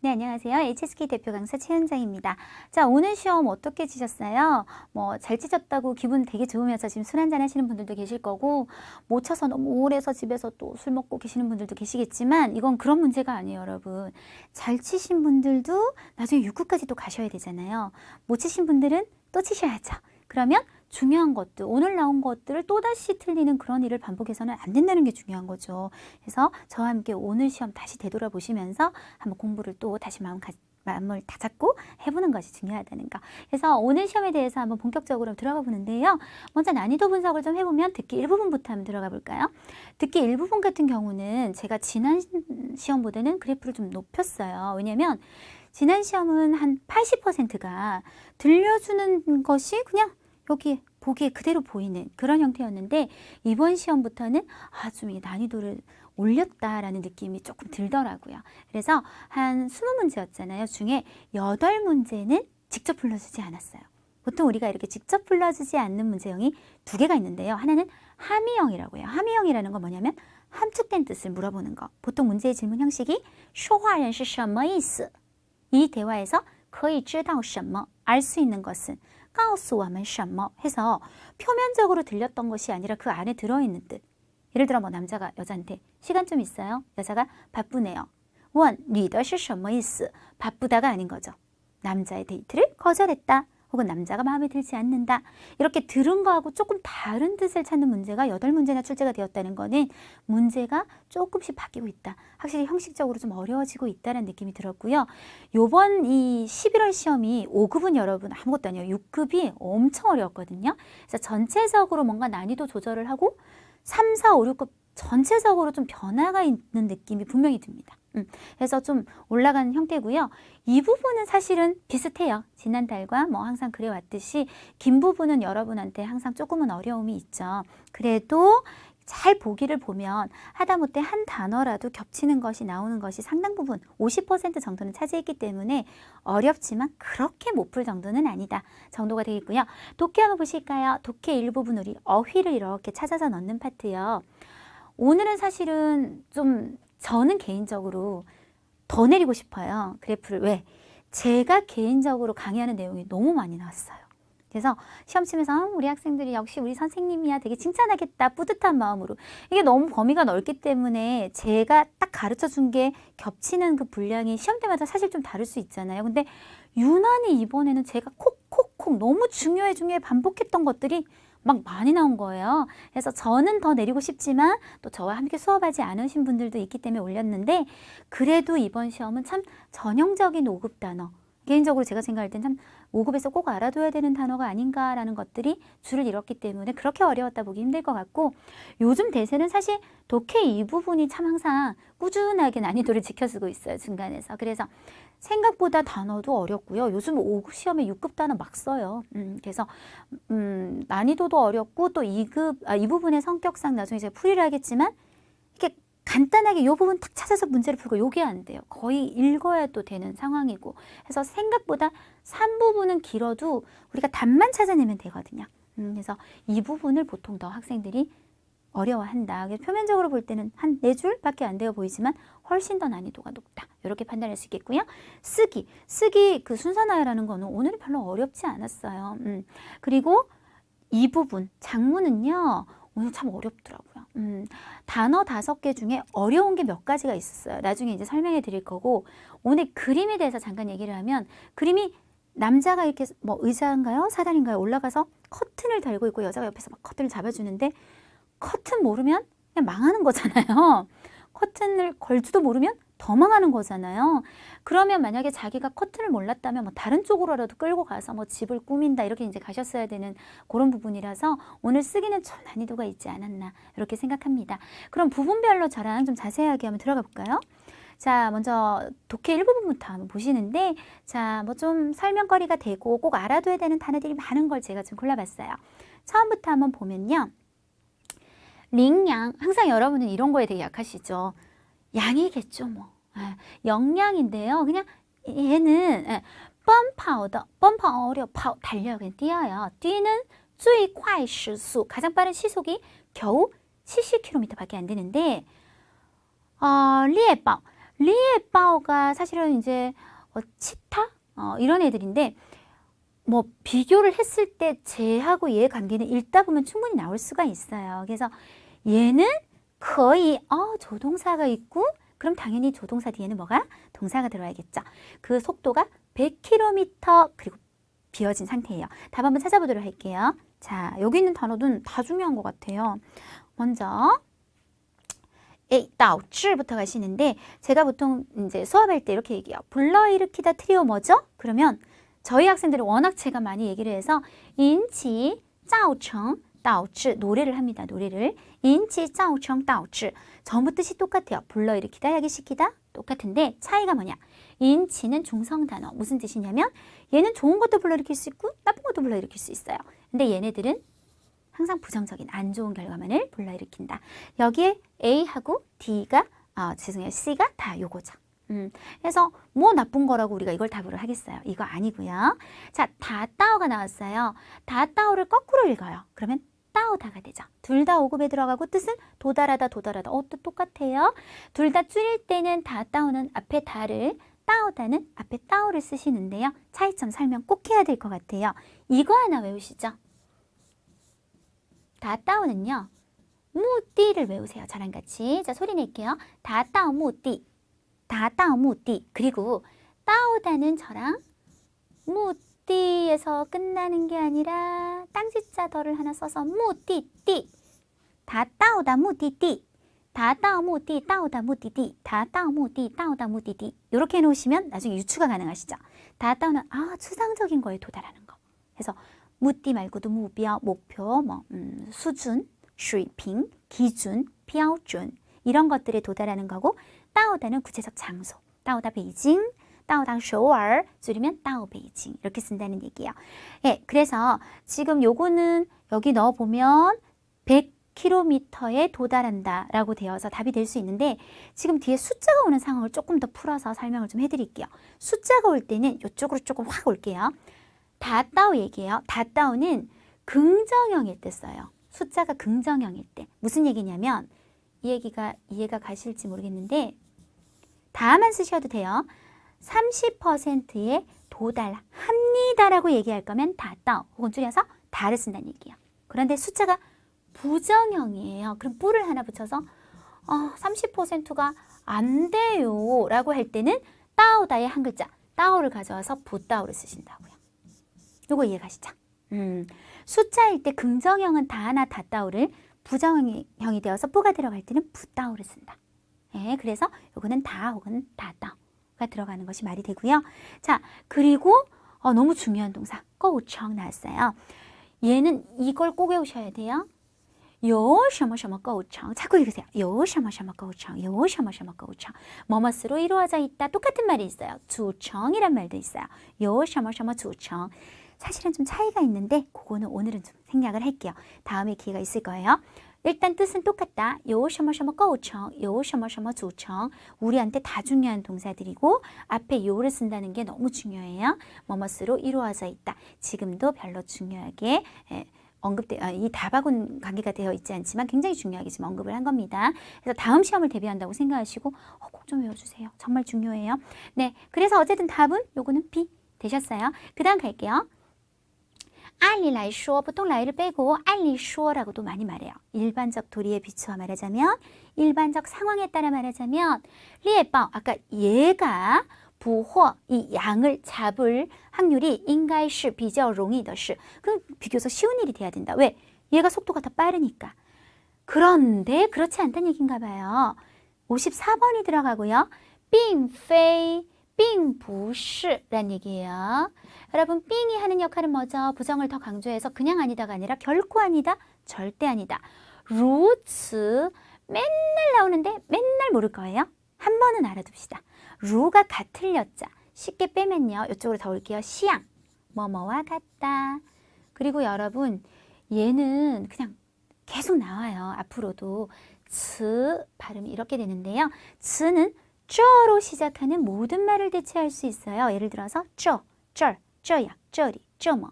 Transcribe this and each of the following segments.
네, 안녕하세요. HSK 대표 강사 최은정입니다. 자, 오늘 시험 어떻게 치셨어요? 잘 치셨다고 기분 되게 좋으면서 지금 술 한잔 하시는 분들도 계실 거고, 못 쳐서 너무 우울해서 집에서 또 술 먹고 계시는 분들도 계시겠지만, 이건 그런 문제가 아니에요, 여러분. 잘 치신 분들도 나중에 6급까지 또 가셔야 되잖아요. 못 치신 분들은 또 치셔야죠. 그러면 중요한 것들, 오늘 나온 것들을 또다시 틀리는 그런 일을 반복해서는 안 된다는 게 중요한 거죠. 그래서 저와 함께 오늘 시험 다시 되돌아보시면서 한번 공부를 또 다시 마음을 다잡고 해보는 것이 중요하다는 거. 그래서 오늘 시험에 대해서 한번 본격적으로 들어가 보는데요. 먼저 난이도 분석을 좀 해보면 듣기 일부분부터 한번 들어가 볼까요? 듣기 일부분 같은 경우는 제가 지난 시험보다는 그래프를 좀 높였어요. 왜냐면 지난 시험은 한 80%가 들려주는 것이 그냥 여기 보기에 그대로 보이는 그런 형태였는데, 이번 시험부터는 좀 이 난이도를 올렸다라는 느낌이 조금 들더라고요. 그래서 한 20문제였잖아요. 중에 8문제는 직접 불러주지 않았어요. 보통 우리가 이렇게 직접 불러주지 않는 문제형이 2개가 있는데요. 하나는 함의형이라고 해요. 함의형이라는 건 뭐냐면 함축된 뜻을 물어보는 거. 보통 문제의 질문 형식이 说话人是什么意思? 이 대화에서 可以知道什么? 알 수 있는 것은 告诉我们什么? 해서 표면적으로 들렸던 것이 아니라 그 안에 들어있는 뜻. 예를 들어 남자가 여자한테 시간 좀 있어요? 여자가 바쁘네요. 问你的是什么意思? 바쁘다가 아닌 거죠. 남자의 데이트를 거절했다. 혹은 남자가 마음에 들지 않는다. 이렇게 들은 거하고 조금 다른 뜻을 찾는 문제가 8문제나 출제가 되었다는 거는 문제가 조금씩 바뀌고 있다. 확실히 형식적으로 좀 어려워지고 있다는 느낌이 들었고요. 요번 이 11월 시험이 5급은 여러분 아무것도 아니에요. 6급이 엄청 어려웠거든요. 그래서 전체적으로 뭔가 난이도 조절을 하고 3, 4, 5, 6급 전체적으로 좀 변화가 있는 느낌이 분명히 듭니다. 그래서 좀 올라간 형태고요. 이 부분은 사실은 비슷해요. 지난달과 항상 그래왔듯이 긴 부분은 여러분한테 항상 조금은 어려움이 있죠. 그래도 잘 보기를 보면 하다못해 한 단어라도 겹치는 것이 나오는 것이 상당 부분 50% 정도는 차지했기 때문에 어렵지만 그렇게 못 풀 정도는 아니다 정도가 되겠고요. 독해 한번 보실까요? 독해 일부분 우리 어휘를 이렇게 찾아서 넣는 파트요. 오늘은 사실은 좀 저는 개인적으로 더 내리고 싶어요. 그래프를. 왜? 제가 개인적으로 강의하는 내용이 너무 많이 나왔어요. 그래서 시험 치면서 우리 학생들이 역시 우리 선생님이야 되게 칭찬하겠다 뿌듯한 마음으로, 이게 너무 범위가 넓기 때문에 제가 딱 가르쳐 준 게 겹치는 그 분량이 시험 때마다 사실 좀 다를 수 있잖아요. 근데 유난히 이번에는 제가 콕콕콕 너무 중요해 반복했던 것들이 막 많이 나온 거예요. 그래서 저는 더 내리고 싶지만 또 저와 함께 수업하지 않으신 분들도 있기 때문에 올렸는데, 그래도 이번 시험은 참 전형적인 5급 단어, 개인적으로 제가 생각할 땐 참 5급에서 꼭 알아둬야 되는 단어가 아닌가라는 것들이 줄을 이뤘기 때문에 그렇게 어려웠다 보기 힘들 것 같고, 요즘 대세는 사실 독해 이 부분이 참 항상 꾸준하게 난이도를 지켜주고 있어요, 중간에서. 그래서 생각보다 단어도 어렵고요. 요즘 5급 시험에 6급 단어 막 써요. 그래서 난이도도 어렵고 또 이 부분의 성격상 나중에 제가 풀이를 하겠지만 이렇게 간단하게 이 부분 딱 찾아서 문제를 풀고 요게 안 돼요. 거의 읽어야 또 되는 상황이고 해서 생각보다 3부분은 길어도 우리가 답만 찾아내면 되거든요. 그래서 이 부분을 보통 더 학생들이 어려워한다. 표면적으로 볼 때는 한 4줄밖에 안 되어 보이지만 훨씬 더 난이도가 높다. 이렇게 판단할 수 있겠고요. 쓰기 그 순서나열하는 거는 오늘은 별로 어렵지 않았어요. 그리고 이 부분 장문은요 오늘 참 어렵더라고요. 단어 5개 중에 어려운 게 몇 가지가 있었어요. 나중에 이제 설명해 드릴 거고, 오늘 그림에 대해서 잠깐 얘기를 하면, 그림이 남자가 이렇게 의자인가요? 사다리인가요? 올라가서 커튼을 달고 있고 여자가 옆에서 막 커튼을 잡아주는데, 커튼 모르면 그냥 망하는 거잖아요. 커튼을 걸 줄도 모르면 더 망하는 거잖아요. 그러면 만약에 자기가 커튼을 몰랐다면 다른 쪽으로라도 끌고 가서 집을 꾸민다 이렇게 이제 가셨어야 되는 그런 부분이라서 오늘 쓰기는 좀 난이도가 있지 않았나 이렇게 생각합니다. 그럼 부분별로 저랑 좀 자세하게 한번 들어가 볼까요? 자, 먼저 독해 일부분부터 한번 보시는데, 자, 좀 설명거리가 되고 꼭 알아둬야 되는 단어들이 많은 걸 제가 좀 골라봤어요. 처음부터 한번 보면요. 링양, 항상 여러분은 이런 거에 되게 약하시죠. 양이겠죠, 영양인데요. 그냥 얘는 뻔파오 어려, 파오 달려요. 그냥 뛰어요. 뛰는 最快时速, 가장 빠른 시속이 겨우 70km 밖에 안 되는데, 리에바오 리에바오가 사실은 이제 치타 이런 애들인데 뭐 비교를 했을 때 쟤하고 얘 관계는 읽다 보면 충분히 나올 수가 있어요. 그래서 얘는 거의 조동사가 있고 그럼 당연히 조동사 뒤에는 뭐가? 동사가 들어야겠죠. 그 속도가 100km 그리고 비어진 상태예요. 답 한번 찾아보도록 할게요. 자, 여기 있는 단어는 다 중요한 것 같아요. 먼저导致부터 가시는데 제가 보통 이제 수업할 때 이렇게 얘기해요. 불러일으키다 트리오 뭐죠? 그러면 저희 학생들은 워낙 제가 많이 얘기를 해서 인치, 造成, 导致 노래를 합니다. 노래를 인치, 造成, 导致 전부 뜻이 똑같아요. 불러일으키다, 야기시키다 똑같은데 차이가 뭐냐? 인치는 중성 단어. 무슨 뜻이냐면 얘는 좋은 것도 불러일으킬 수 있고 나쁜 것도 불러일으킬 수 있어요. 근데 얘네들은 항상 부정적인 안 좋은 결과만을 불러일으킨다. 여기에 A하고 D가 죄송해요. C가 다 요거죠. 그래서 뭐 나쁜 거라고 우리가 이걸 답으로 하겠어요. 이거 아니고요. 자, 다따오가 나왔어요. 다따오를 거꾸로 읽어요. 그러면 따오다가 되죠. 둘 다 오급에 들어가고 뜻은 도달하다, 도달하다. 뜻 똑같아요. 둘 다 줄일 때는 다따오는 앞에 다를, 따오다는 앞에 따오를 쓰시는데요. 차이점 설명 꼭 해야 될 것 같아요. 이거 하나 외우시죠. 다따오는요. 무띠를 외우세요. 저랑 같이. 자, 소리 낼게요. 다따오 무띠. 다따오 무띠. 그리고 따오다는 저랑 무띠에서 끝나는 게 아니라 땅지자 덜을 하나 써서 무띠띠. 다따오다 무띠띠. 다따오 무띠 따오다 무띠띠. 다따오 무띠 따오다 무띠띠. 이렇게 해놓으시면 나중에 유추가 가능하시죠. 다따오는 추상적인 거에 도달하는 거. 그래서 무띠 말고도 무비어, 목표, 수준, 水平, 기준, 标准 이런 것들에 도달하는 거고 따오다는 구체적 장소, 따오다 베이징, 따오다 서울, 줄이면 따오 베이징 이렇게 쓴다는 얘기예요. 예, 그래서 지금 요거는 여기 넣어보면 100km에 도달한다 라고 되어서 답이 될 수 있는데 지금 뒤에 숫자가 오는 상황을 조금 더 풀어서 설명을 좀 해드릴게요. 숫자가 올 때는 이쪽으로 조금 확 올게요. 다따오 얘기예요. 다따오는 긍정형일 때 써요. 숫자가 긍정형일 때. 무슨 얘기냐면 이 얘기가 이해가 가실지 모르겠는데 다만 쓰셔도 돼요. 30%에 도달합니다라고 얘기할 거면 다따오 혹은 줄여서 다를 쓴다는 얘기예요. 그런데 숫자가 부정형이에요. 그럼 뿌를 하나 붙여서 30%가 안 돼요 라고 할 때는 따오다의 한 글자 따오를 가져와서 부따오를 쓰신다고요. 요거 이해가시죠? 숫자일 때 긍정형은 다하나 다따오를 부정형이 되어서 뿌가 들어갈 때는 부따오를 쓴다. 예, 그래서 요거는 다 혹은 다따오가 들어가는 것이 말이 되고요. 자, 그리고 너무 중요한 동사 꼬우청 나왔어요. 얘는 이걸 꼭 외우셔야 돼요. 有什么什么构成 자꾸 읽으세요. 有什么什么构成有什么什么构成 뭐뭐으로 이루어져 있다. 똑같은 말이 있어요. 주청이란 말도 있어요. 有什么什么主청 사실은 좀 차이가 있는데 그거는 오늘은 좀 생략을 할게요. 다음에 기회가 있을 거예요. 일단 뜻은 똑같다. 有什么什么构成有什么什么主청 우리한테 다 중요한 동사들이고 앞에 요를 쓴다는 게 너무 중요해요. 뭐뭐으로 이루어져 있다. 지금도 별로 중요하게 이 답하고는 관계가 되어 있지 않지만 굉장히 중요하게 지금 언급을 한 겁니다. 그래서 다음 시험을 대비한다고 생각하시고 꼭 좀 외워주세요. 정말 중요해요. 네, 그래서 어쨌든 답은 요거는 B 되셨어요. 그 다음 갈게요. 按理来说, 보통 라이를 빼고 按理说라고도 많이 말해요. 일반적 도리에 비추어 말하자면, 일반적 상황에 따라 말하자면, 猎豹, 아까 얘가 부호, 이 양을 잡을 확률이 应该是比较容易的事. 그럼 비교적 쉬운 일이 돼야 된다. 왜? 얘가 속도가 더 빠르니까. 그런데 그렇지 않다는 얘기인가 봐요. 54번이 들어가고요. 并非 并不是라는 얘기예요. 여러분, 并이 하는 역할은 뭐죠? 부정을 더 강조해서 그냥 아니다가 아니라 결코 아니다, 절대 아니다. 如此 맨날 나오는데 맨날 모를 거예요. 한 번은 알아둡시다. 루가 같을 여자 쉽게 빼면요. 이쪽으로 더 올게요. 시양, 뭐뭐와 같다. 그리고 여러분, 얘는 그냥 계속 나와요. 앞으로도 츠 발음이 이렇게 되는데요. 츠는 쩌로 시작하는 모든 말을 대체할 수 있어요. 예를 들어서 쩌, 쩔, 쩌야, 쩌리, 쩌뭐,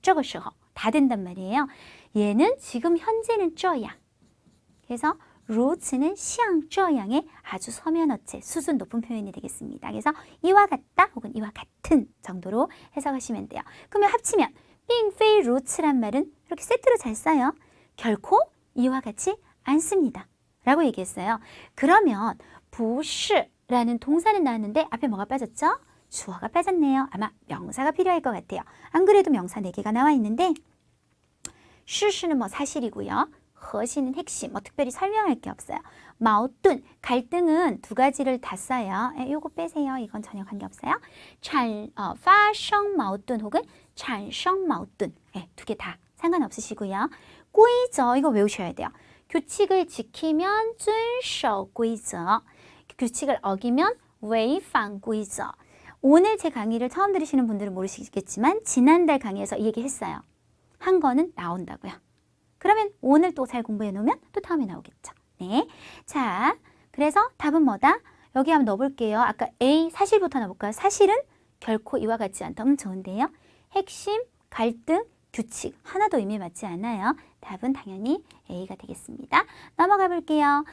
쩌거 시허 다 된단 말이에요. 얘는 지금 현재는 쩌야. 그래서 如此는 像这样의 아주 서면어체, 수준 높은 표현이 되겠습니다. 그래서 이와 같다 혹은 이와 같은 정도로 해석하시면 돼요. 그러면 합치면 并非如此란 말은 이렇게 세트로 잘 써요. 결코 이와 같이 않습니다. 라고 얘기했어요. 그러면 不是라는 동사는 나왔는데 앞에 뭐가 빠졌죠? 주어가 빠졌네요. 아마 명사가 필요할 것 같아요. 안 그래도 명사 4개가 나와 있는데 事实는 뭐 사실이고요. 核心은 핵심, 뭐 특별히 설명할 게 없어요. 矛盾, 갈등은 두 가지를 다 써요. 요거 빼세요. 이건 전혀 관계없어요. 发生矛盾 혹은 产生矛盾, 두 개 다 상관없으시고요. 规则, 이거 외우셔야 돼요. 규칙을 지키면 遵守规则, 규칙을 어기면 违反规则. 오늘 제 강의를 처음 들으시는 분들은 모르시겠지만 지난달 강의에서 이 얘기 했어요. 한 거는 나온다고요. 그러면 오늘 또 잘 공부해 놓으면 또 다음에 나오겠죠. 네. 자, 그래서 답은 뭐다? 여기 한번 넣어볼게요. 아까 A 사실부터 넣어볼까요? 사실은 결코 이와 같지 않다. 좋은데요. 핵심, 갈등, 규칙 하나도 의미 맞지 않아요. 답은 당연히 A가 되겠습니다. 넘어가 볼게요.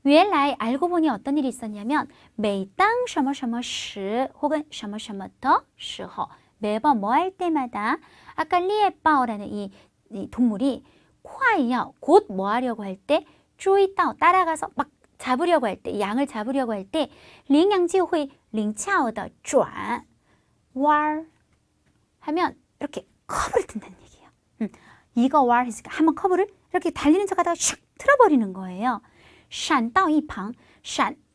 原来 알고 보니 어떤 일이 있었냐면 每当什么什么时 혹은 什么什么的时候 매번 뭐 할 때마다 아까 리에바오라는 이 동물이 快要 곧 뭐 하려고 할 때 追到 따라가서 막 잡으려고 할 때 양을 잡으려고 할 때 羚羊就会灵巧地转弯 하면 이렇게 커브를 튼다는 얘기예요. 이거 왈 했으니까 한번 커브를 이렇게 달리는 척하다가 슉 틀어버리는 거예요. 闪到一旁,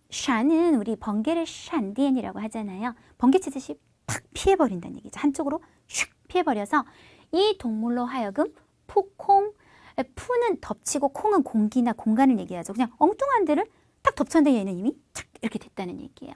샤는 우리 번개를 샨디엔이라고 하잖아요. 번개 치듯이 팍 피해버린다는 얘기죠. 한쪽으로 슉 피해버려서 이 동물로 하여금 푸콩, 푸는 덮치고 콩은 공기나 공간을 얘기하죠. 그냥 엉뚱한 데를 딱 덮쳤는데 얘는 이미 착 이렇게 됐다는 얘기예요.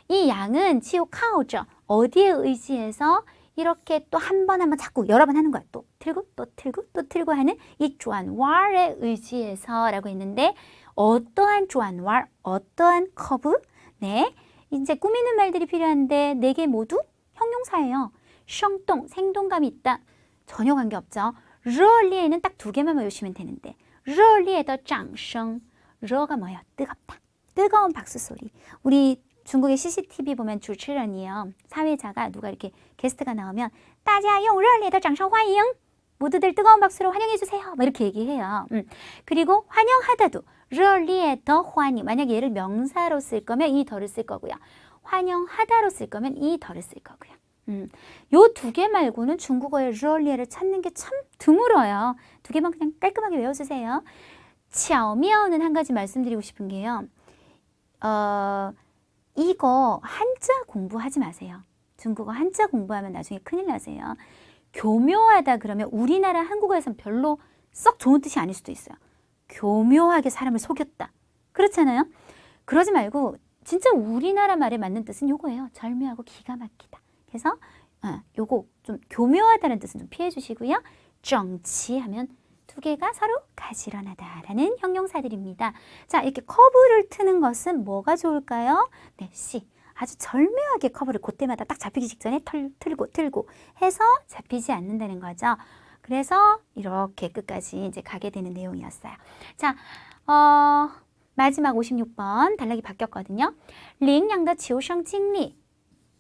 이 양은 치오 카오죠. 어디에 의지해서 이렇게 또 한 번 자꾸 여러 번 하는 거야. 또 틀고 또 틀고 또 틀고 하는 이 조안왈에 의지해서 라고 했는데 어떠한 조안왈, 어떠한 커브? 네, 이제 꾸미는 말들이 필요한데 4개 모두 형용사예요. 셩동, 생동감이 있다. 전혀 관계없죠. 热烈는 딱 2개만 외우시면 되는데 热烈的掌声, 热가 뭐예요? 뜨겁다. 뜨거운 박수 소리. 우리 중국의 CCTV 보면 주持人이요. 사회자가 누가 이렇게 게스트가 나오면 大家用热烈的掌声欢迎. 모두들 뜨거운 박수로 환영해 주세요. 뭐 이렇게 얘기해요. 그리고 환영하다도 热烈的欢迎. 만약 얘를 명사로 쓸 거면 이 더를 쓸 거고요. 환영하다로 쓸 거면 이 더를 쓸 거고요. 요 2개 말고는 중국어의 热烈를 찾는 게 참 드물어요. 2개만 그냥 깔끔하게 외워주세요. 巧妙는 한 가지 말씀드리고 싶은 게요. 이거 한자 공부하지 마세요. 중국어 한자 공부하면 나중에 큰일 나세요. 교묘하다 그러면 우리나라 한국어에서는 별로 썩 좋은 뜻이 아닐 수도 있어요. 교묘하게 사람을 속였다. 그렇잖아요. 그러지 말고 진짜 우리나라 말에 맞는 뜻은 요거예요. 절묘하고 기가 막히다. 그래서 요거 좀 교묘하다는 뜻은 좀 피해 주시고요. 정치하면 2개가 서로 가지런하다라는 형용사들입니다. 자, 이렇게 커브를 트는 것은 뭐가 좋을까요? 네, C. 아주 절묘하게 커브를 그때마다 딱 잡히기 직전에 틀고 해서 잡히지 않는다는 거죠. 그래서 이렇게 끝까지 이제 가게 되는 내용이었어요. 자, 마지막 56번 단락이 바뀌었거든요. 羚羊的求生经历.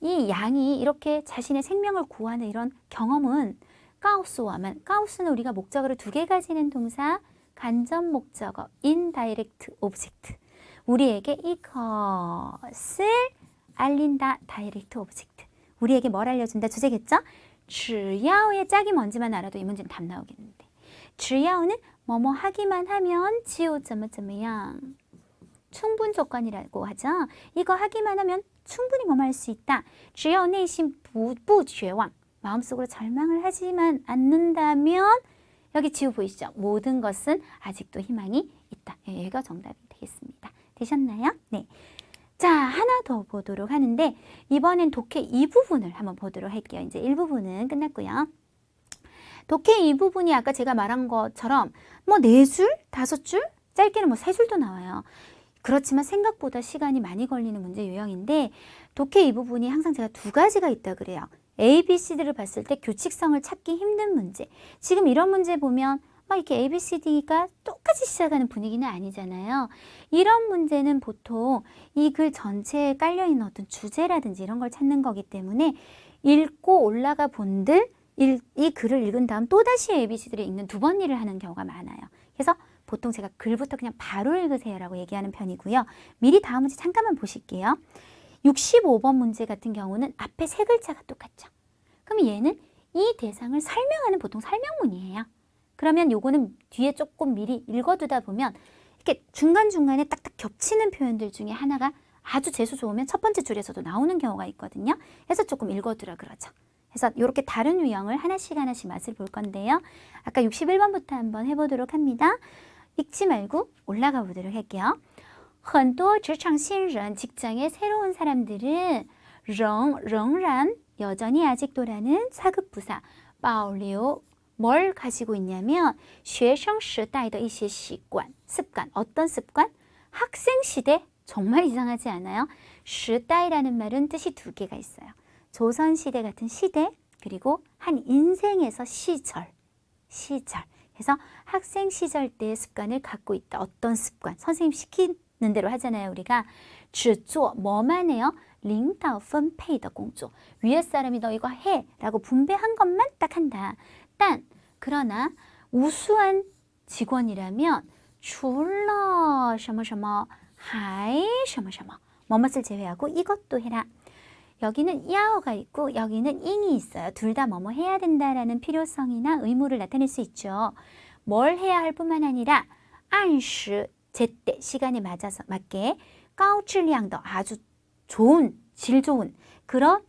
이 양이 이렇게 자신의 생명을 구하는 이런 경험은 가우스와만, 가우스는 우리가 목적어를 2개 가지는 동사, 간접 목적어, indirect object. 우리에게 이것을 알린다, 다이렉트 오브젝트. 우리에게 뭘 알려준다, 주제겠죠? 只要의 짝이 뭔지만 알아도 이 문제는 답 나오겠는데. 只要는 뭐뭐 하기만 하면 지우怎么样 충분 조건이라고 하죠. 이거 하기만 하면 충분히 뭐뭐 할 수 있다. 只要内心不绝望 마음속으로 절망을 하지만 않는다면 여기 지우 보이시죠? 모든 것은 아직도 희망이 있다. 여기가 정답이 되겠습니다. 되셨나요? 네. 자, 하나 더 보도록 하는데 이번엔 독해 2부분을 한번 보도록 할게요. 이제 1부분은 끝났고요. 독해 2부분이 아까 제가 말한 것처럼 뭐 4줄, 5줄, 짧게는 뭐 3줄도 나와요. 그렇지만 생각보다 시간이 많이 걸리는 문제 유형인데 독해 2부분이 항상 제가 2가지가 있다 그래요. A, B, C들을 봤을 때 규칙성을 찾기 힘든 문제. 지금 이런 문제 보면 막 이렇게 ABCD가 똑같이 시작하는 분위기는 아니잖아요. 이런 문제는 보통 이 글 전체에 깔려있는 어떤 주제라든지 이런 걸 찾는 거기 때문에 읽고 올라가 본들 이 글을 읽은 다음 또다시 ABCD를 읽는 두 번 일을 하는 경우가 많아요. 그래서 보통 제가 글부터 그냥 바로 읽으세요라고 얘기하는 편이고요. 미리 다음 문제 잠깐만 보실게요. 65번 문제 같은 경우는 앞에 세 글자가 똑같죠. 그럼 얘는 이 대상을 설명하는 보통 설명문이에요. 그러면 요거는 뒤에 조금 미리 읽어두다 보면 이렇게 중간중간에 딱딱 겹치는 표현들 중에 하나가 아주 재수 좋으면 첫 번째 줄에서도 나오는 경우가 있거든요. 그래서 조금 읽어두라 그러죠. 그래서 이렇게 다른 유형을 하나씩 맛을 볼 건데요. 아까 61번부터 한번 해보도록 합니다. 읽지 말고 올라가 보도록 할게요. 很多职场新人 직장의 새로운 사람들은仍然 여전히 아직도라는 사급부사 保留 뭘 가지고 있냐면 学生时代的一些习惯 습관 어떤 습관? 학생 시대 정말 이상하지 않아요? 时代라는 말은 뜻이 두 개가 있어요. 조선시대 같은 시대 그리고 한 인생에서 시절 그래서 학생 시절 때의 습관을 갖고 있다. 어떤 습관? 선생님 시키는 대로 하잖아요. 우리가 只做 뭐만 해요? 领导分配的工作 위에 사람이 너 이거 해 라고 분배한 것만 딱 한다. 단 그러나 우수한 직원이라면 除了什么什么还什么什么뭐뭇을 제외하고 이것도 해라. 여기는 야어가 있고 여기는 잉이 있어요. 둘 다 뭐뭐 해야 된다라는 필요성이나 의무를 나타낼 수 있죠. 뭘 해야 할 뿐만 아니라 按时 제때 시간에 맞게 高质量的 아주 좋은 질 좋은 그런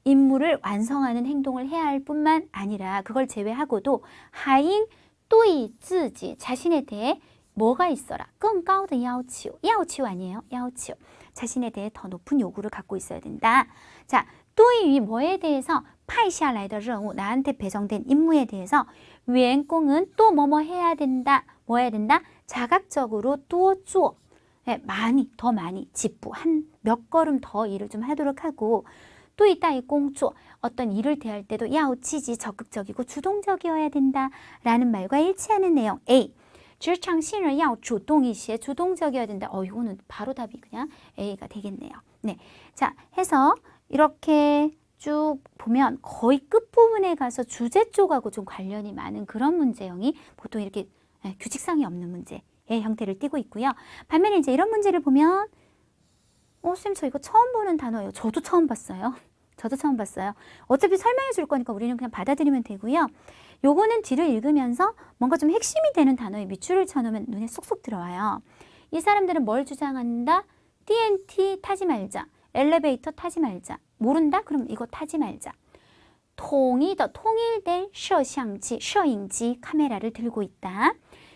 임무를 완성하는 행동을 해야 할 뿐만 아니라 그걸 제외하고도 还应对自己 자신에 대해 뭐가 있어라. 更高的要求 要求 아니에요. 要求 자신에 대해 더 높은 요구를 갖고 있어야 된다. 자, 对于 뭐에 대해서 派下来的任务 나한테 배정된 임무에 대해서 员工은 또 뭐뭐 해야 된다. 뭐 해야 된다? 자각적으로 多做 많이 더 많이 집부 한 몇 걸음 더 일을 좀 하도록 하고 또 이따 이 공조 어떤 일을 대할 때도 야오치지 적극적이고 주동적이어야 된다라는 말과 일치하는 내용. A. 职场新人要主动一些 주동적이어야 된다. 이거는 바로 답이 그냥 A가 되겠네요. 네, 자 해서 이렇게 쭉 보면 거의 끝부분에 가서 주제 쪽하고 좀 관련이 많은 그런 문제형이 보통 이렇게 규칙성이 없는 문제의 형태를 띠고 있고요. 반면에 이제 이런 문제를 보면 쌤 저 이거 처음 보는 단어예요. 저도 처음 봤어요. 저도 처음 봤어요. 어차피 설명해 줄 거니까 우리는 그냥 받아들이면 되고요. 요거는 뒤를 읽으면서 뭔가 좀 핵심이 되는 단어에 밑줄을 쳐놓으면 눈에 쏙쏙 들어와요. 이 사람들은 뭘 주장한다? TNT 타지 말자. 엘리베이터 타지 말자. 모른다? 그럼 이거 타지 말자. 통일된 摄像机, 摄影机 카메라를 들고 있다.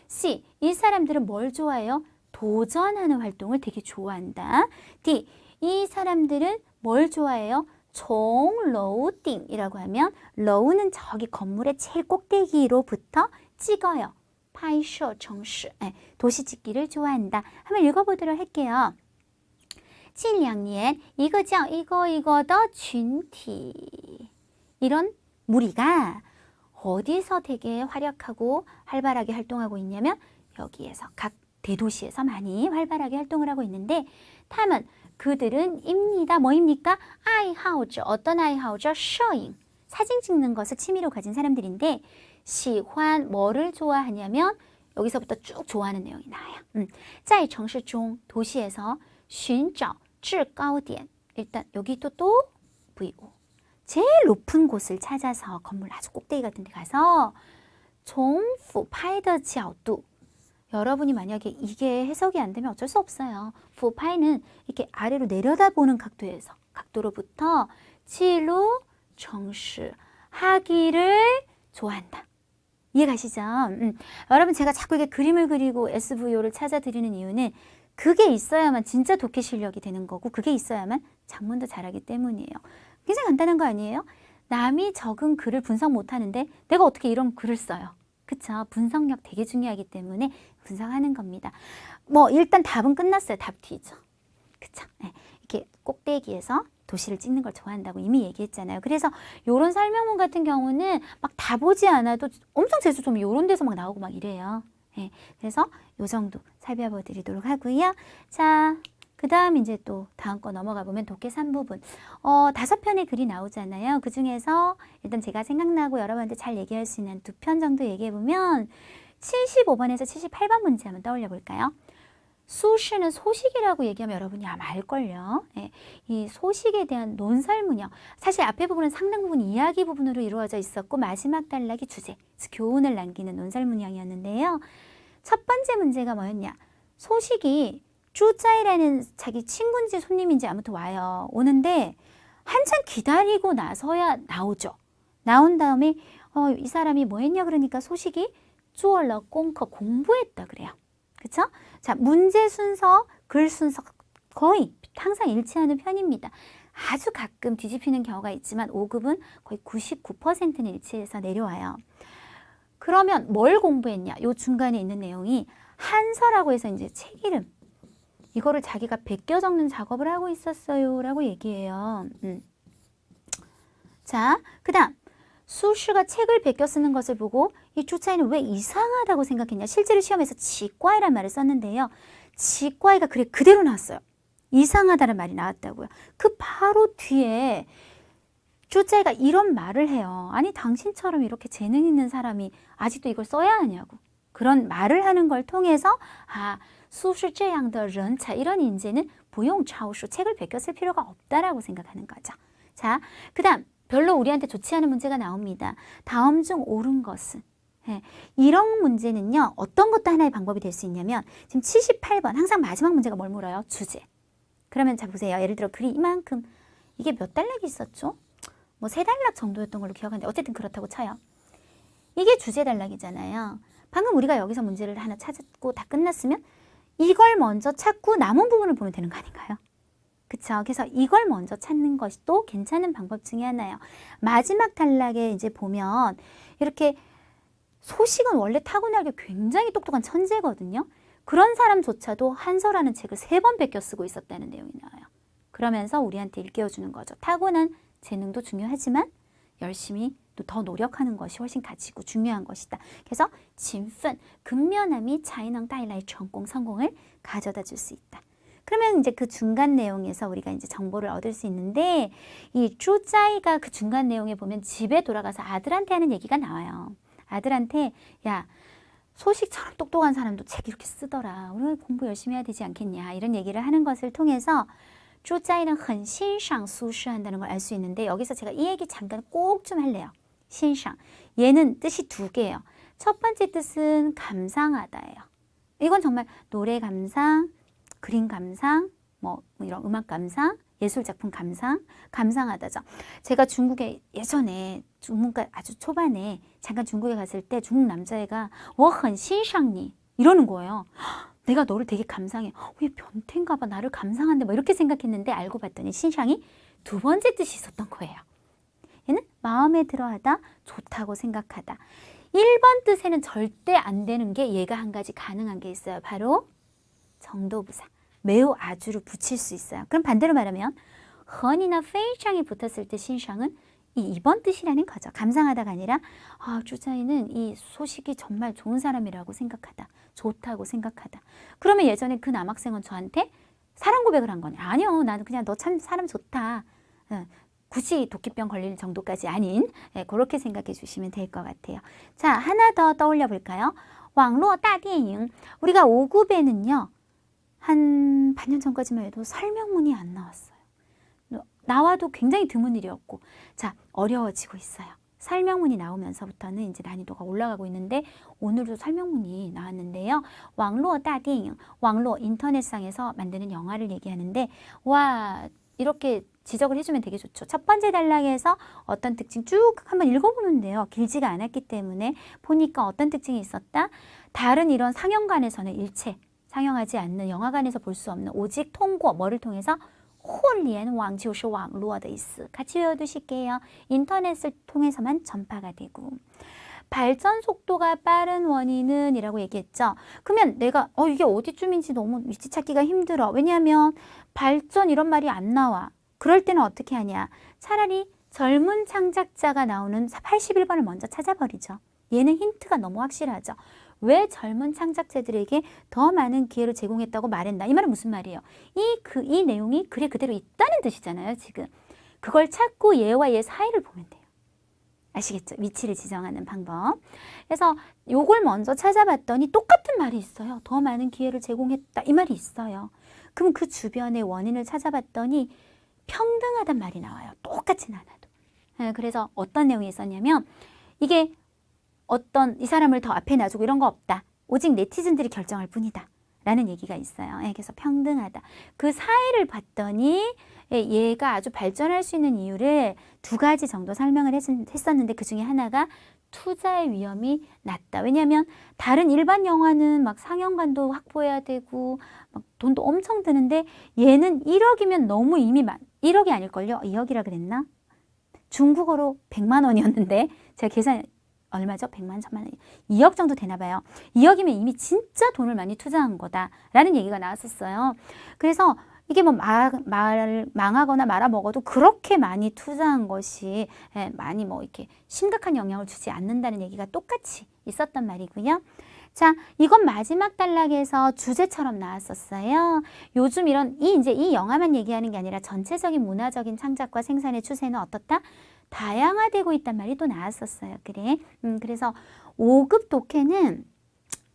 C. 이 사람들은 뭘 좋아해요? 도전하는 활동을 되게 좋아한다. D. 이 사람들은 뭘 좋아해요? 종로딩이라고 하면 로우는 저기 건물의 제일 꼭대기로부터 찍어요. 拍摄城市 도시 찍기를 좋아한다. 한번 읽어보도록 할게요. 近两年一个叫一个的群体 이런 무리가 어디서 되게 활약하고 활발하게 활동하고 있냐면 여기에서 각 대도시에서 많이 활발하게 활동을 하고 있는데 他们 그들은 입니다. 뭐입니까? 아이하우저 어떤 아이하우저? 摄影 사진 찍는 것을 취미로 가진 사람들인데 喜欢 뭐를 좋아하냐면 여기서부터 쭉 좋아하는 내용이 나와요. 在城市中 도시에서 寻找制高点 일단 여기도 또 VO 제일 높은 곳을 찾아서 건물 아주 꼭대기 같은 데 가서 从俯拍的角度 여러분이 만약에 이게 해석이 안 되면 어쩔 수 없어요. 부파이는 이렇게 아래로 내려다보는 각도로부터 치로 정시 하기를 좋아한다. 이해가시죠? 여러분 제가 자꾸 이게 그림을 그리고 SVO를 찾아드리는 이유는 그게 있어야만 진짜 독해 실력이 되는 거고 그게 있어야만 작문도 잘하기 때문이에요. 굉장히 간단한 거 아니에요? 남이 적은 글을 분석 못하는데 내가 어떻게 이런 글을 써요? 그쵸? 분석력 되게 중요하기 때문에 분석하는 겁니다. 뭐 일단 답은 끝났어요. 답 뒤죠. 그쵸? 네. 이렇게 꼭대기에서 도시를 찍는 걸 좋아한다고 이미 얘기했잖아요. 그래서 요런 설명문 같은 경우는 막 다 보지 않아도 엄청 재수 좀 요런 데서 막 나오고 막 이래요. 예, 그래서 요 정도 살펴봐 드리도록 하고요. 자, 그 다음 이제 또 다음 거 넘어가 보면 독해 3부분. 5편의 글이 나오잖아요. 그 중에서 일단 제가 생각나고 여러분한테 잘 얘기할 수 있는 2편 정도 얘기해 보면 75번에서 78번 문제 한번 떠올려 볼까요? 수시는 소식이라고 얘기하면 여러분이 아마 알걸요. 예, 이 소식에 대한 논설문형. 사실 앞에 부분은 상당 부분 이야기 부분으로 이루어져 있었고 마지막 단락이 주제, 즉 교훈을 남기는 논설문형이었는데요. 첫 번째 문제가 뭐였냐? 소식이 쭈짜이라는 자기 친구인지 손님인지 아무튼 와요. 오는데 한참 기다리고 나서야 나오죠. 나온 다음에 이 사람이 뭐 했냐 그러니까 소식이 쭈얼러 꽁커 공부했다 그래요. 그쵸? 자, 문제 순서, 글 순서 거의 항상 일치하는 편입니다. 아주 가끔 뒤집히는 경우가 있지만 5급은 거의 99%는 일치해서 내려와요. 그러면 뭘 공부했냐? 요 중간에 있는 내용이 한서라고 해서 이제 책 이름. 이거를 자기가 베껴 적는 작업을 하고 있었어요. 라고 얘기해요. 자, 그 다음. 수슈가 책을 베껴 쓰는 것을 보고 이 쭈짜이는 왜 이상하다고 생각했냐. 실제로 시험에서 지과이란 말을 썼는데요. 지과이가 그래 그대로 나왔어요. 이상하다는 말이 나왔다고요. 그 바로 뒤에 쭈짜이가 이런 말을 해요. 아니 당신처럼 이렇게 재능 있는 사람이 아직도 이걸 써야 하냐고. 그런 말을 하는 걸 통해서 수슈 这样的人才 이런 인재는 不用抄书 책을 베껴 쓸 필요가 없다라고 생각하는 거죠. 자, 그 다음 별로 우리한테 좋지 않은 문제가 나옵니다. 다음 중 옳은 것은. 예, 이런 문제는요. 어떤 것도 하나의 방법이 될 수 있냐면 지금 78번 항상 마지막 문제가 뭘 물어요? 주제. 그러면 자 보세요. 예를 들어 글이 이만큼 이게 몇 단락이 있었죠? 뭐 3단락 정도였던 걸로 기억하는데 어쨌든 그렇다고 쳐요. 이게 주제 단락이잖아요. 방금 우리가 여기서 문제를 하나 찾았고 다 끝났으면 이걸 먼저 찾고 남은 부분을 보면 되는 거 아닌가요? 그쵸? 그래서 이걸 먼저 찾는 것이 또 괜찮은 방법 중에 하나예요. 마지막 단락에 이제 보면 이렇게 소식은 원래 타고나게 굉장히 똑똑한 천재거든요. 그런 사람조차도 한서라는 책을 3번 베껴 쓰고 있었다는 내용이 나와요. 그러면서 우리한테 일깨워주는 거죠. 타고난 재능도 중요하지만 열심히 또 더 노력하는 것이 훨씬 가치고 중요한 것이다. 그래서 진분, 근면함이 차이능 따이라의 전공 성공을 가져다 줄 수 있다. 그러면 이제 그 중간 내용에서 우리가 이제 정보를 얻을 수 있는데 이 쭈짜이가 그 중간 내용에 보면 집에 돌아가서 아들한테 하는 얘기가 나와요. 아들한테 야 소식처럼 똑똑한 사람도 책 이렇게 쓰더라. 우리 공부 열심히 해야 되지 않겠냐. 이런 얘기를 하는 것을 통해서 쭈짜이는 很欣赏 수시한다는 걸 알 수 있는데 여기서 제가 이 얘기 잠깐 꼭 좀 할래요.欣赏. 얘는 뜻이 2개예요. 첫 번째 뜻은 감상하다예요. 이건 정말 노래 감상, 그림 감상, 뭐 이런 음악 감상, 예술작품 감상, 감상하다죠. 제가 중국에 예전에 중문과 아주 초반에 잠깐 중국에 갔을 때 중국 남자애가 我很欣赏你 이러는 거예요. 내가 너를 되게 감상해. 얘 변태인가 봐. 나를 감상한대. 뭐 이렇게 생각했는데 알고 봤더니欣赏이 2번째 뜻이 있었던 거예요. 얘는 마음에 들어하다, 좋다고 생각하다. 1번 뜻에는 절대 안 되는 게 얘가 한 가지 가능한 게 있어요. 바로 정도부사. 매우 아주로 붙일 수 있어요. 그럼 반대로 말하면 很이나 非常이 붙었을 때欣赏은 이 2번 뜻이라는 거죠. 감상하다가 아니라 쭈짜이는 이 소식이 정말 좋은 사람이라고 생각하다. 좋다고 생각하다. 그러면 예전에 그 남학생은 저한테 사랑 고백을 한 거냐? 아니요. 나는 그냥 너 참 사람 좋다. 굳이 도끼병 걸릴 정도까지 아닌 그렇게 생각해 주시면 될 것 같아요. 자, 하나 더 떠올려 볼까요? 왕로 따电影 우리가 5급에는요. 한 반년 전까지만 해도 설명문이 안 나왔어요. 나와도 굉장히 드문 일이었고 자, 어려워지고 있어요. 설명문이 나오면서부터는 이제 난이도가 올라가고 있는데 오늘도 설명문이 나왔는데요. 왕로 따电影 왕로 인터넷상에서 만드는 영화를 얘기하는데 와 이렇게 지적을 해주면 되게 좋죠. 첫 번째 단락에서 어떤 특징 쭉 한번 읽어보면 돼요. 길지가 않았기 때문에 보니까 어떤 특징이 있었다. 다른 이런 상영관에서는 일체 상영하지 않는 영화관에서 볼 수 없는 오직 통고 뭐를 통해서 互联网就是网络的意思 같이 외워두실게요. 인터넷을 통해서만 전파가 되고 발전 속도가 빠른 원인은 이라고 얘기했죠. 그러면 내가 이게 어디쯤인지 너무 위치 찾기가 힘들어. 왜냐하면 발전 이런 말이 안 나와. 그럴 때는 어떻게 하냐? 차라리 젊은 창작자가 나오는 81번을 먼저 찾아버리죠. 얘는 힌트가 너무 확실하죠. 왜 젊은 창작자들에게 더 많은 기회를 제공했다고 말했나? 이 말은 무슨 말이에요? 이 내용이 글에 그대로 있다는 뜻이잖아요, 지금. 그걸 찾고 얘와 얘 사이를 보면 돼요. 아시겠죠? 위치를 지정하는 방법. 그래서 요걸 먼저 찾아봤더니 똑같은 말이 있어요. 더 많은 기회를 제공했다. 이 말이 있어요. 그럼 그 주변의 원인을 찾아봤더니 평등하단 말이 나와요. 똑같진 않아도. 그래서 어떤 내용이 있었냐면 이게 어떤 이 사람을 더 앞에 놔주고 이런 거 없다. 오직 네티즌들이 결정할 뿐이다. 라는 얘기가 있어요. 그래서 평등하다. 그 사이를 봤더니 얘가 아주 발전할 수 있는 이유를 2가지 정도 설명을 했었는데 그 중에 하나가 투자의 위험이 낮다. 왜냐하면 다른 일반 영화는 막 상영관도 확보해야 되고 막 돈도 엄청 드는데 얘는 1억이면 너무 이미 1억이 아닐걸요? 2억이라 그랬나? 중국어로 100만 원이었는데 제가 계산 얼마죠? 100만, 1000만 원, 2억 정도 되나 봐요. 2억이면 이미 진짜 돈을 많이 투자한 거다라는 얘기가 나왔었어요. 그래서 이게 뭐 망하거나 말아먹어도 그렇게 많이 투자한 것이 많이 뭐 이렇게 심각한 영향을 주지 않는다는 얘기가 똑같이 있었단 말이고요. 자, 이건 마지막 단락에서 주제처럼 나왔었어요. 요즘 이제 이 영화만 얘기하는 게 아니라 전체적인 문화적인 창작과 생산의 추세는 어떻다? 다양화되고 있단 말이 또 나왔었어요. 그래. 그래서 5급 독해는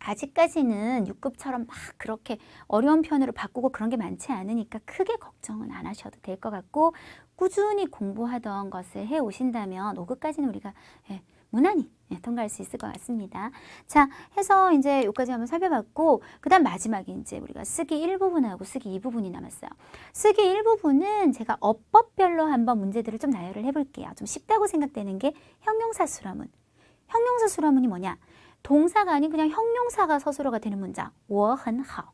아직까지는 6급처럼 막 그렇게 어려운 편으로 바꾸고 그런 게 많지 않으니까 크게 걱정은 안 하셔도 될 것 같고 꾸준히 공부하던 것을 해 오신다면 5급까지는 우리가 무난히 통과할 수 있을 것 같습니다. 자, 해서 이제 여기까지 한번 살펴봤고 그 다음 마지막에 이제 우리가 쓰기 1부분하고 쓰기 2부분이 남았어요. 쓰기 1부분은 제가 어법별로 한번 문제들을 좀 나열을 해볼게요. 좀 쉽다고 생각되는 게 형용사 수라문. 형용사 수라문이 뭐냐? 동사가 아닌 그냥 형용사가 서술어가 되는 문장. 我很好.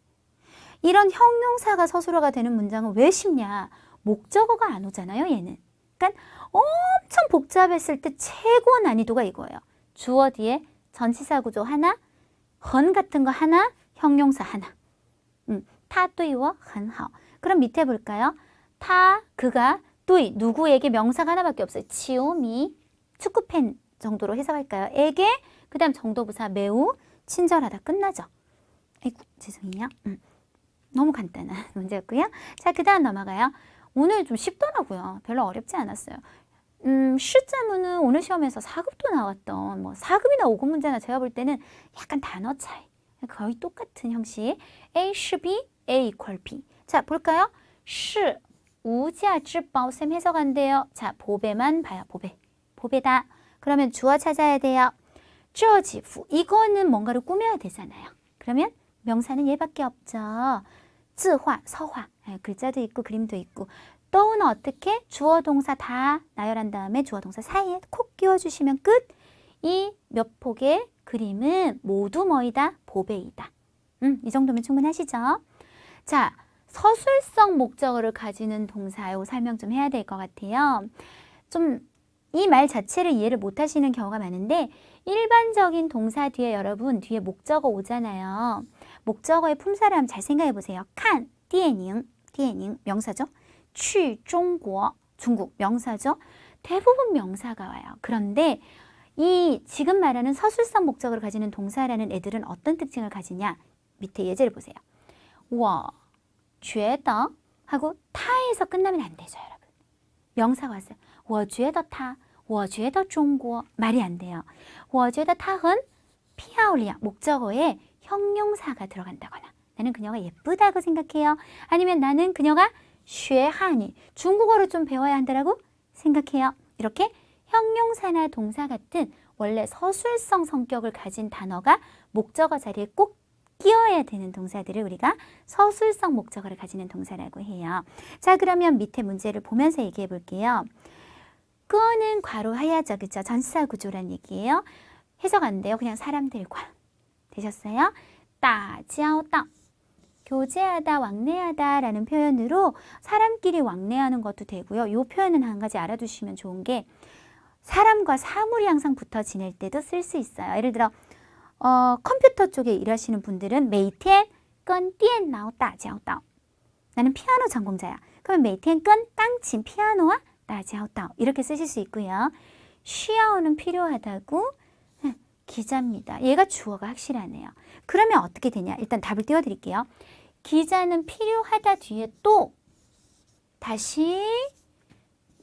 이런 형용사가 서술어가 되는 문장은 왜 쉽냐? 목적어가 안 오잖아요, 얘는. 그러니까 엄청 복잡했을 때 최고 난이도가 이거예요. 주어 뒤에 전치사 구조 하나, 很 같은 거 하나, 형용사 하나. 他对我很好. 그럼 밑에 볼까요? 他, 그가, 对, 누구에게 명사가 하나밖에 없어요. 치오미, 축구팬 정도로 해석할까요? 에게, 그 다음 정도부사 매우 친절하다. 끝나죠. 아이고, 죄송해요. 너무 간단한 문제였고요. 자, 그 다음 넘어가요. 오늘 좀 쉽더라고요. 별로 어렵지 않았어요. 시자문은 오늘 시험에서 4급도 나왔던 4급이나 5급 문제나 제가 볼 때는 약간 단어 차이. 거의 똑같은 형식. A, 시, B, A equal B. 자, 볼까요? 시, 우지아즈바오 쌤 해석한대요. 자, 보배만 봐요. 보배다. 그러면 주어 찾아야 돼요. 这几幅 이거는 뭔가를 꾸며야 되잖아요. 그러면 명사는 얘밖에 없죠. 字画, 서화. 글자도 있고 그림도 있고. 또는 어떻게? 주어 동사 다 나열한 다음에 주어 동사 사이에 콕 끼워주시면 끝. 이 몇 폭의 그림은 모두 뭐이다? 보배이다. 이 정도면 충분하시죠? 자, 서술성 목적어를 가지는 동사요. 설명 좀 해야 될 것 같아요. 좀 이 말 자체를 이해를 못 하시는 경우가 많은데 일반적인 동사 뒤에 여러분 뒤에 목적어 오잖아요. 목적어의 품사를 한번 잘 생각해 보세요. 칸, 띠에닝 명사죠. 취, 중국, 중국 명사죠. 대부분 명사가 와요. 그런데 이 지금 말하는 서술성 목적어를 가지는 동사라는 애들은 어떤 특징을 가지냐? 밑에 예제를 보세요. 我觉得 하고 타에서 끝나면 안 되죠, 여러분. 명사가 왔어요. 我觉得他我觉得中国 말이 안 돼요. 我觉得他很漂亮 목적어에 형용사가 들어간다거나 나는 그녀가 예쁘다고 생각해요. 아니면 나는 그녀가 学汉语 중국어를 좀 배워야 한다라고 생각해요. 이렇게 형용사나 동사 같은 원래 서술성 성격을 가진 단어가 목적어 자리에 꼭 끼워야 되는 동사들을 우리가 서술성 목적어를 가지는 동사라고 해요. 자, 그러면 밑에 문제를 보면서 얘기해 볼게요. 끄는 괄호하야죠. 그죠? 전치사 구조란 얘기예요. 해석 안 돼요. 그냥 사람들과. 되셨어요? 따지아오따. 교제하다, 왕래하다 라는 표현으로 사람끼리 왕래하는 것도 되고요. 이 표현은 한 가지 알아두시면 좋은 게 사람과 사물이 항상 붙어 지낼 때도 쓸 수 있어요. 예를 들어 컴퓨터 쪽에 일하시는 분들은 每天跟电脑打交道. 나는 피아노 전공자야. 그러면 每天跟钢琴 피아노와 打交道 이렇게 쓰실 수 있고요. 需要는 필요하다고 기자입니다. 얘가 주어가 확실하네요. 그러면 어떻게 되냐? 일단 답을 띄워드릴게요. 기자는 필요하다 뒤에 또 다시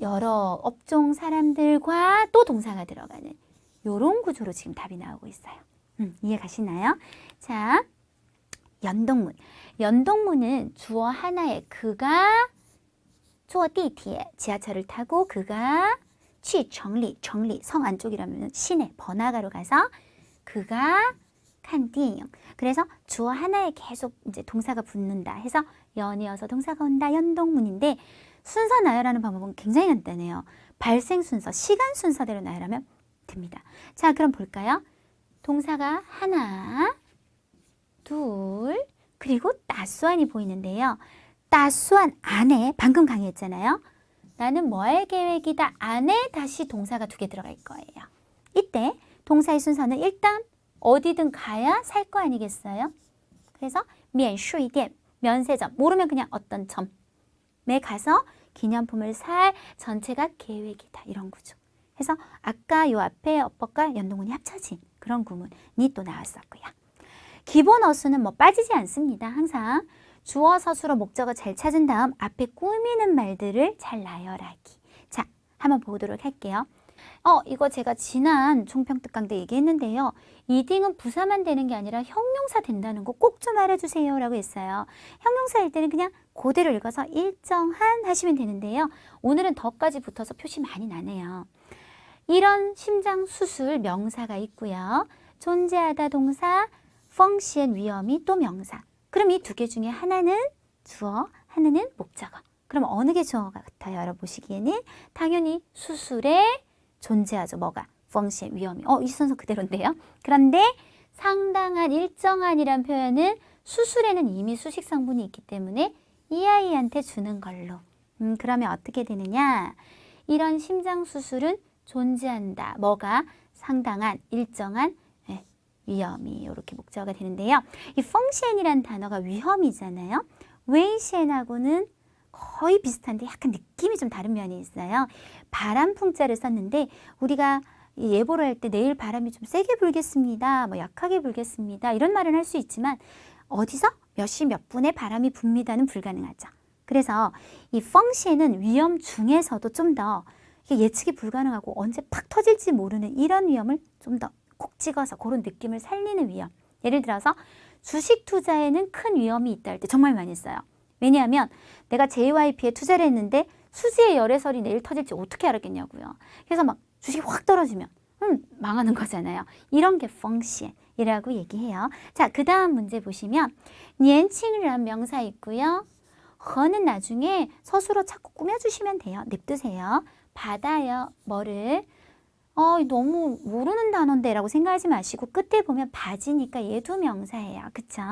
여러 업종 사람들과 또 동사가 들어가는 요런 구조로 지금 답이 나오고 있어요. 이해 가시나요? 자, 연동문. 연동문은 주어 하나에 그가 坐地铁 지하철을 타고 그가 去城里 城里 성 안쪽이라면 시내 번화가로 가서 그가 看电影 그래서 주어 하나에 계속 이제 동사가 붙는다 해서 연이어서 동사가 온다 연동문인데 순서 나열하는 방법은 굉장히 간단해요. 발생 순서, 시간 순서대로 나열하면 됩니다. 자, 그럼 볼까요? 동사가 하나, 둘, 그리고 따수안이 보이는데요. 따수안 안에 방금 강의했잖아요. 나는 뭐 할 계획이다 안에 다시 동사가 2개 들어갈 거예요. 이때 동사의 순서는 일단 어디든 가야 살 거 아니겠어요? 그래서 免税店, 면세점, 모르면 그냥 어떤 점에 가서 기념품을 살 전체가 계획이다. 이런 구조. 그래서 아까 요 앞에 어법과 연동문이 합쳐진 그런 구문이 또 나왔었고요. 기본 어수는 뭐 빠지지 않습니다. 항상 주어, 서술어, 목적어 잘 찾은 다음 앞에 꾸미는 말들을 잘 나열하기. 자, 한번 보도록 할게요. 이거 제가 지난 총평특 강대 얘기했는데요. 이딩은 부사만 되는 게 아니라 형용사 된다는 거 꼭 좀 알아주세요 라고 했어요. 형용사일 때는 그냥 그대로 읽어서 일정한 하시면 되는데요. 오늘은 더까지 붙어서 표시 많이 나네요. 이런 심장 수술 명사가 있고요. 존재하다 동사, 펑시엔 위험이 또 명사. 그럼 이 2개 중에 하나는 주어, 하나는 목적어. 그럼 어느 게 주어 같아요? 알아보시기에는 당연히 수술에 존재하죠. 뭐가? 펑시엔 위험이. 이 순서 그대로인데요. 그런데 상당한 일정한이란 표현은 수술에는 이미 수식 성분이 있기 때문에 이 아이한테 주는 걸로. 그러면 어떻게 되느냐? 이런 심장 수술은 존재한다. 뭐가? 상당한, 일정한 위험이 이렇게 목적어가 되는데요. 이 펑시엔이라는 단어가 위험이잖아요. 웨이시엔하고는 거의 비슷한데 약간 느낌이 좀 다른 면이 있어요. 바람풍자를 썼는데 우리가 예보를 할 때 내일 바람이 좀 세게 불겠습니다. 뭐 약하게 불겠습니다. 이런 말은 할 수 있지만 어디서 몇 시 몇 분에 바람이 붑니다는 불가능하죠. 그래서 이 펑시엔은 위험 중에서도 좀 더 예측이 불가능하고 언제 팍 터질지 모르는 이런 위험을 좀 더 콕 찍어서 그런 느낌을 살리는 위험. 예를 들어서 주식 투자에는 큰 위험이 있다 할 때 정말 많이 써요. 왜냐하면 내가 JYP에 투자를 했는데 수지의 열애설이 내일 터질지 어떻게 알았겠냐고요. 그래서 막 주식이 확 떨어지면 망하는 거잖아요. 이런 게 펑시엔이라고 얘기해요. 자, 그 다음 문제 보시면 年轻人 명사 있고요. 허는 나중에 서술어 자꾸 꾸며주시면 돼요. 냅두세요. 받아요. 뭐를? 너무 모르는 단어인데 라고 생각하지 마시고 끝에 보면 바지니까 얘도 명사예요. 그쵸?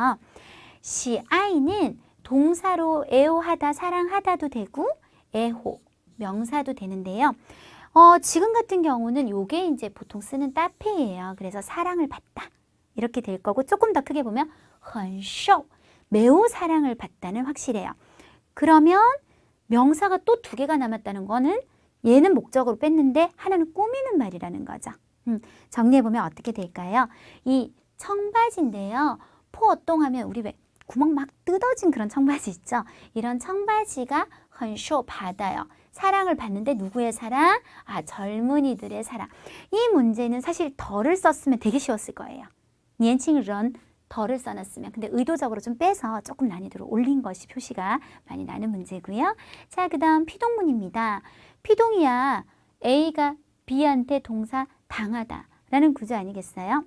시아이는 동사로 애호하다, 사랑하다도 되고 애호, 명사도 되는데요. 지금 같은 경우는 요게 이제 보통 쓰는 따페이예요. 그래서 사랑을 받다. 이렇게 될 거고 조금 더 크게 보면 很受, 매우 사랑을 받다는 확실해요. 그러면 명사가 또 2개가 남았다는 거는 얘는 목적으로 뺐는데 하나는 꾸미는 말이라는 거죠. 정리해보면 어떻게 될까요? 이 청바지인데요. 포어똥하면 우리 왜 구멍 막 뜯어진 그런 청바지 있죠? 이런 청바지가 很受 받아요. 사랑을 받는데 누구의 사랑? 젊은이들의 사랑. 이 문제는 사실 덜을 썼으면 되게 쉬웠을 거예요. 年轻人 덜을 써놨으면. 근데 의도적으로 좀 빼서 조금 난이도를 올린 것이 표시가 많이 나는 문제고요. 자, 그 다음 피동문입니다. 피동이야 A가 B한테 동사 당하다 라는 구조 아니겠어요?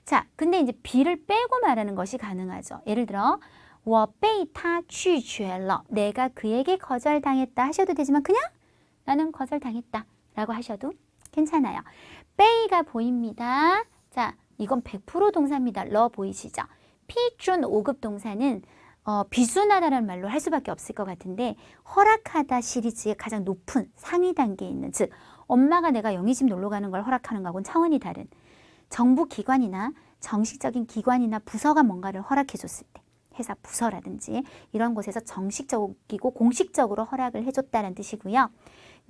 자, 근데 이제 B를 빼고 말하는 것이 가능하죠. 예를 들어 我被他拒绝了 내가 그에게 거절당했다 하셔도 되지만 그냥 나는 거절당했다 라고 하셔도 괜찮아요. 빼이가 보입니다. 자, 이건 100% 동사입니다. 러 보이시죠? 피준 5급 동사는 비준하다라는 말로 할 수밖에 없을 것 같은데 허락하다 시리즈의 가장 높은 상위 단계에 있는 즉 엄마가 내가 영희집 놀러 가는 걸 허락하는 거하고는 차원이 다른 정부 기관이나 정식적인 기관이나 부서가 뭔가를 허락해 줬을 때 회사 부서라든지 이런 곳에서 정식적이고 공식적으로 허락을 해줬다는 뜻이고요.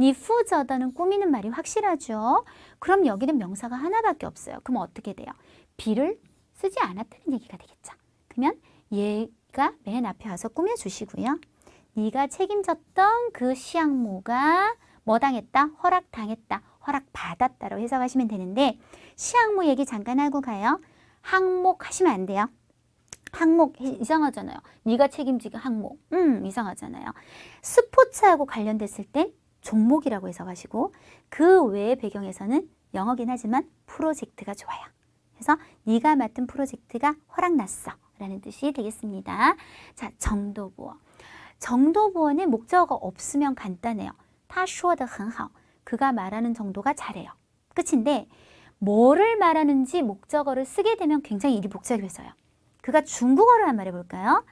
니负责的는 꾸미는 말이 확실하죠. 그럼 여기는 명사가 하나밖에 없어요. 그럼 어떻게 돼요? be를 쓰지 않았다는 얘기가 되겠죠. 그러면 얘가 맨 앞에 와서 꾸며주시고요. 네가 책임졌던 그 시항모가 뭐 당했다? 허락당했다. 허락받았다로 해석하시면 되는데 시항모 얘기 잠깐 하고 가요. 항목 하시면 안 돼요. 항목 이상하잖아요. 네가 책임지기 항목. 이상하잖아요. 스포츠하고 관련됐을 땐 종목이라고 해석하시고 그 외의 배경에서는 영어긴 하지만 프로젝트가 좋아요. 그래서 네가 맡은 프로젝트가 허락났어 라는 뜻이 되겠습니다. 자, 정도부어. 정도부어는 목적어가 없으면 간단해요. 他说得很好. 그가 말하는 정도가 잘해요. 끝인데 뭐를 말하는지 목적어를 쓰게 되면 굉장히 일이 복잡해져요. 그가 중국어를 한번 말해볼까요?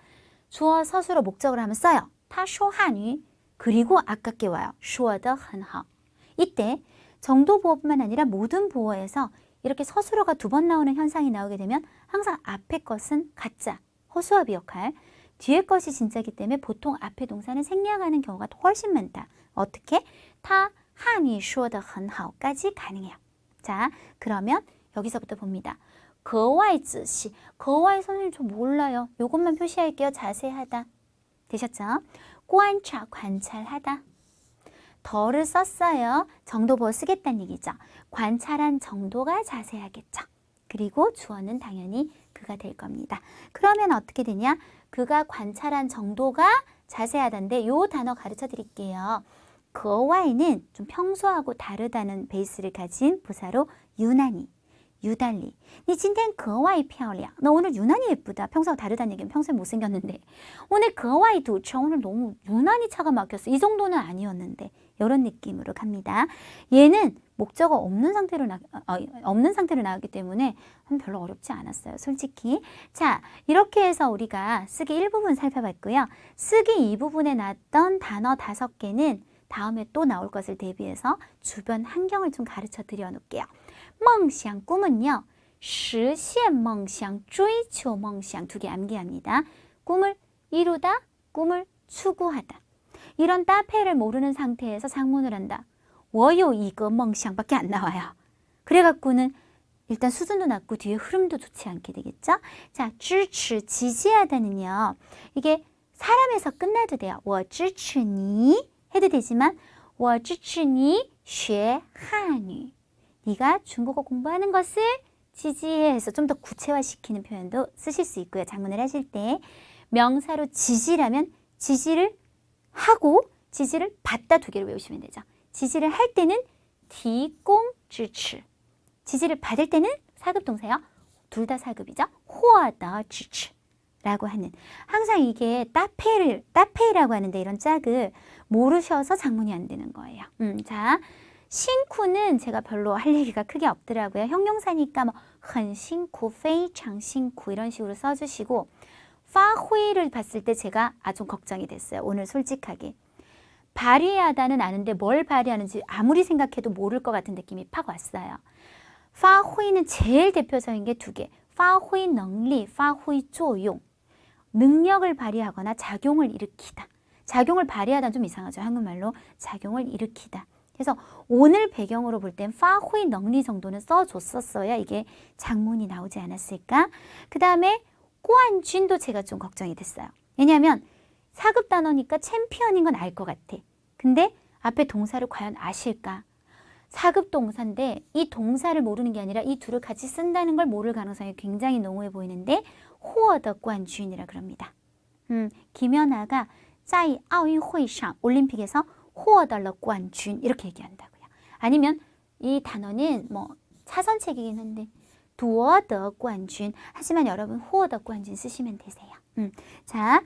주어 서술어 목적어를 하면 써요. 他说汉语. 그리고 아깝게 와요. 说得很好. 이때 정도부어뿐만 아니라 모든 부어에서 이렇게 서술어가 두 번 나오는 현상이 나오게 되면 항상 앞에 것은 가짜, 허수아비 역할, 뒤에 것이 진짜이기 때문에 보통 앞에 동사는 생략하는 경우가 훨씬 많다. 어떻게? 他汉语说得很好까지 가능해요. 자, 그러면 여기서부터 봅니다. 格外仔细. 格外 선생님 저 몰라요. 요것만 표시할게요. 자세하다. 되셨죠? 观察 관찰하다. 더를 썼어요. 정도부어 쓰겠다는 얘기죠. 관찰한 정도가 자세하겠죠. 그리고 주어는 당연히 그가 될 겁니다. 그러면 어떻게 되냐? 그가 관찰한 정도가 자세하다인데 요 단어 가르쳐 드릴게요. 格外는 좀 평소하고 다르다는 베이스를 가진 부사로 유난히, 유달리. 니今天格外漂亮. 너 오늘 유난히 예쁘다. 평소하고 다르다는 얘기는 평소에 못생겼는데 오늘 格外堵车. 오늘 너무 유난히 차가 막혔어. 이 정도는 아니었는데 이런 느낌으로 갑니다. 얘는 목적어 없는 상태로 나왔기 때문에 별로 어렵지 않았어요. 솔직히. 자, 이렇게 해서 우리가 쓰기 1부분 살펴봤고요. 쓰기 2부분에 나왔던 단어 5개는 다음에 또 나올 것을 대비해서 주변 환경을 좀 가르쳐 드려 놓을게요. 梦想 꿈은요. 实现梦想, 追求梦想 두 개 암기합니다. 꿈을 이루다, 꿈을 추구하다. 이런 따페를 모르는 상태에서 상문을 한다. 我有一个梦想 밖에 안 나와요. 그래갖고는 일단 수준도 낮고 뒤에 흐름도 좋지 않게 되겠죠? 자, 支持, 지지하다는요. 이게 사람에서 끝나도 돼요. 我支持你 해도 되지만 我支持你学汉语. 네가 중국어 공부하는 것을 지지해서 좀 더 구체화시키는 표현도 쓰실 수 있고요. 작문을 하실 때 명사로 지지라면 지지를 하고 지지를 받다 두 개를 외우시면 되죠. 지지를 할 때는 提供支持. 지지를 받을 때는 사급 동사요. 둘 다 사급이죠. 获得支持라고 하는. 항상 이게 따페이라고 하는데 이런 짝을 모르셔서 작문이 안 되는 거예요. 자,辛苦는 제가 별로 할 얘기가 크게 없더라고요. 형용사니까 뭐 很辛苦, 非常辛苦 이런 식으로 써주시고 파휘를 봤을 때 제가 좀 걱정이 됐어요. 오늘 솔직하게. 발휘하다는 아는데 뭘 발휘하는지 아무리 생각해도 모를 것 같은 느낌이 팍 왔어요. 파휘는 제일 대표적인 게 두 개. 파휘 능리, 파휘 조용. 능력을 발휘하거나 작용을 일으키다. 작용을 발휘하다는 좀 이상하죠. 한국말로 작용을 일으키다. 그래서 오늘 배경으로 볼 땐 파휘 능리 정도는 써줬었어야 이게 작문이 나오지 않았을까? 그 다음에 꼬안쥔도 제가 좀 걱정이 됐어요. 왜냐하면 사급 단어니까 챔피언인 건 알 것 같아. 근데 앞에 동사를 과연 아실까? 사급 동사인데 이 동사를 모르는 게 아니라 이 둘을 같이 쓴다는 걸 모를 가능성이 굉장히 농후해 보이는데 获得冠军이라 그럽니다. 김연아가 在奥运会上 올림픽에서 获得了冠军 이렇게 얘기한다고요. 아니면 이 단어는 뭐 차선책이긴 한데 夺得冠军 하지만 여러분 获得冠军 쓰시면 되세요. 자,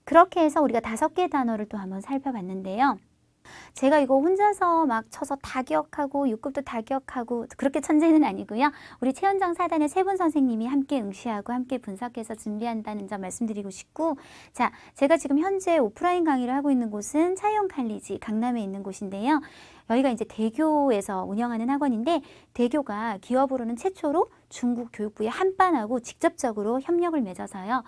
그렇게 해서 우리가 5개 단어를 또 한번 살펴봤는데요. 제가 이거 혼자서 막 쳐서 다 기억하고 6급도 다 기억하고 그렇게 천재는 아니고요. 우리 최현정 4단의 3분 선생님이 함께 응시하고 함께 분석해서 준비한다는 점 말씀드리고 싶고, 자, 제가 지금 현재 오프라인 강의를 하고 있는 곳은 차이용 칼리지 강남에 있는 곳인데요. 여기가 이제 대교에서 운영하는 학원인데 대교가 기업으로는 최초로 중국 교육부에 한반하고 직접적으로 협력을 맺어서요.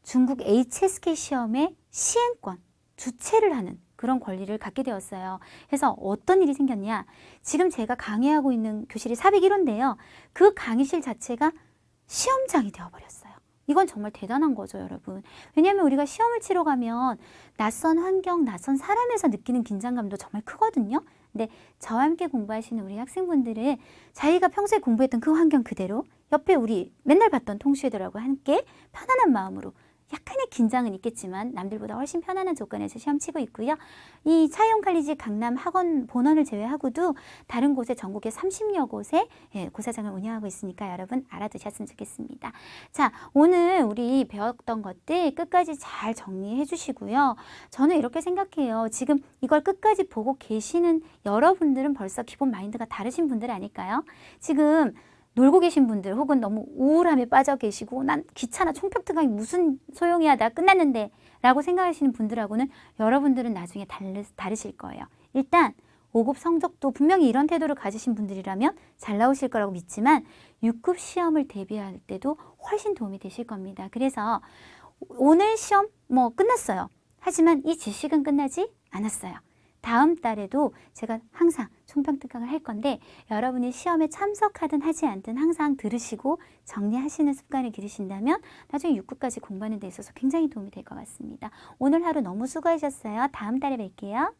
중국 HSK 시험의 시행권, 주최를 하는 그런 권리를 갖게 되었어요. 그래서 어떤 일이 생겼냐. 지금 제가 강의하고 있는 교실이 401호인데요. 그 강의실 자체가 시험장이 되어버렸어요. 이건 정말 대단한 거죠, 여러분. 왜냐하면 우리가 시험을 치러 가면 낯선 환경, 낯선 사람에서 느끼는 긴장감도 정말 크거든요. 근데 저와 함께 공부하시는 우리 학생분들은 자기가 평소에 공부했던 그 환경 그대로 옆에 우리 맨날 봤던 통수애들하고 함께 편안한 마음으로 약간의 긴장은 있겠지만 남들보다 훨씬 편안한 조건에서 시험 치고 있고요. 이 차이용 칼리지 강남 학원 본원을 제외하고도 다른 곳에 전국에 30여 곳에 고사장을 운영하고 있으니까 여러분 알아두셨으면 좋겠습니다. 자, 오늘 우리 배웠던 것들 끝까지 잘 정리해 주시고요. 저는 이렇게 생각해요. 지금 이걸 끝까지 보고 계시는 여러분들은 벌써 기본 마인드가 다르신 분들 아닐까요? 지금 놀고 계신 분들 혹은 너무 우울함에 빠져 계시고 난 귀찮아 총평특강이 무슨 소용이야 나 끝났는데 라고 생각하시는 분들하고는 여러분들은 나중에 다르실 거예요. 일단 5급 성적도 분명히 이런 태도를 가지신 분들이라면 잘 나오실 거라고 믿지만 6급 시험을 대비할 때도 훨씬 도움이 되실 겁니다. 그래서 오늘 시험 뭐 끝났어요. 하지만 이 지식은 끝나지 않았어요. 다음 달에도 제가 항상 총평특강을 할 건데 여러분이 시험에 참석하든 하지 않든 항상 들으시고 정리하시는 습관을 기르신다면 나중에 6급까지 공부하는 데 있어서 굉장히 도움이 될 것 같습니다. 오늘 하루 너무 수고하셨어요. 다음 달에 뵐게요.